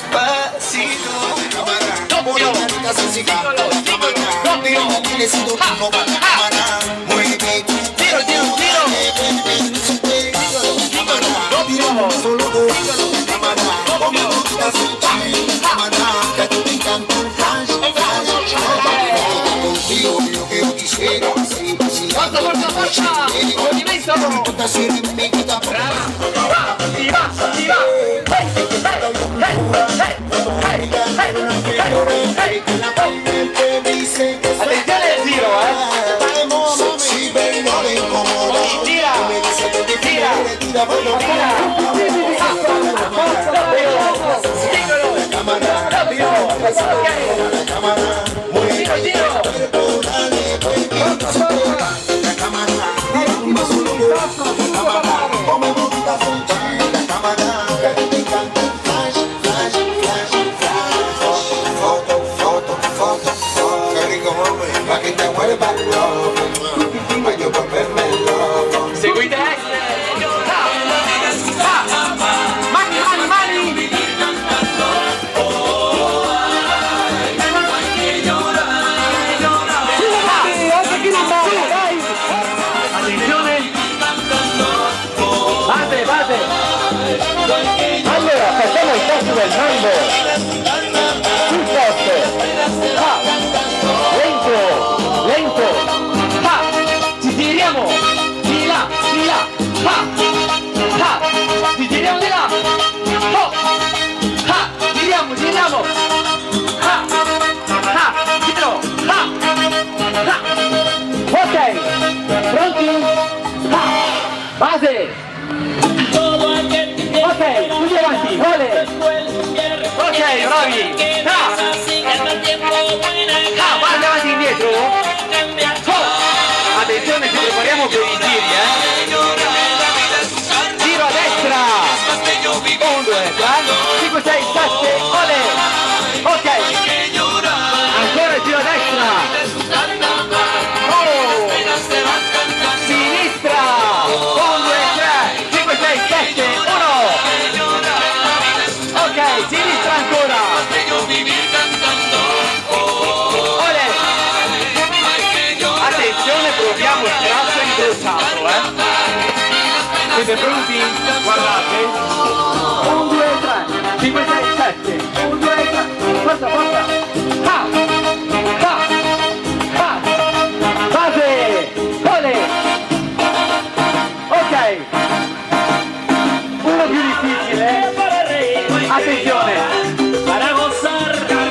despacito. Doppio, singolo, doppio. Mueve tu tiro, doppio, solo doppio, que tú me encanta un flash. Contigo lo que yo quisiera, Forza, movimento. tutta serie mi vita Brava. Attenzione al tiro, sexy baby, no le incomoda. Tira. Tira, voglio Singolo. Doppio. la cámara. Tiro. La cámara, más solo yo. La cámara, come bonita fonte. La cámara, que te encanta el flash. Foto. Qué rico, hombre, pa' que te vuelva loco. Pa' yo volverme loco. Seguite mani. Attenzione. Base. Allora, facciamo il passo del mambo. Sul posto. Lento. Ci tiriamo. Di là. Ci tiriamo di là. Tiriamo. Tiro. Ok. Pronti? Base. Ok, tutti avanti, vole. Ok, bravi. Guarda avanti e indietro. Attenzione, ci prepariamo per i tiri, Tiro a destra. 1, 2, 4, 5, 6, 7, ole. Ok. Ancora tiro a destra. Sinistra. 1, 2, 3, 5, 6, 7, 1. Ok, sinistra ancora. Ole. Attenzione, proviamo il braccio incrociato, Siete pronti? Guardate. 1, 2, 3, 5, 6, 7. 1, 2, 3. Forza. Base. Ole. Ok. Uno più difficile. Attenzione.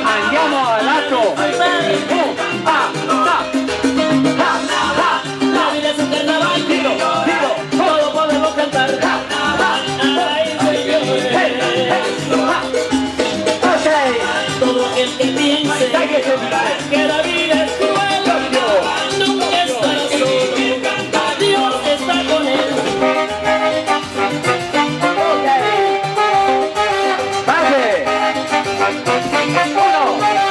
Andiamo a lato. Tiro. Todo podemos cantar. Ok. Todo aquel que piense Dai che c'è que la vida es cruel, nunca estará solo. Dios está con él. Ok. Base. 1.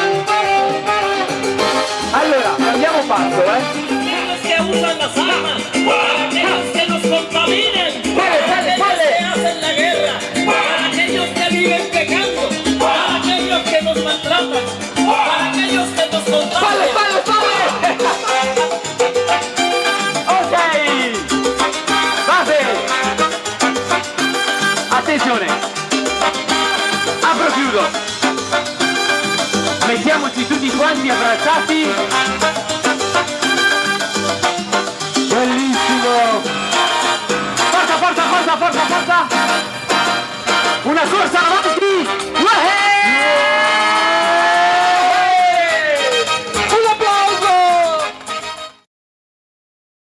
Allora, cambiamo passo, Aquellos que usan las armas, para aquellos que nos contaminan, para aquellos que hacen la guerra, para aquellos que viven pecando, para aquellos que nos maltratan, para aquellos que nos contagian. Palle! Ok. Base. Attenzione. Apro, chiudo. Mettiamoci tutti quanti abbracciati.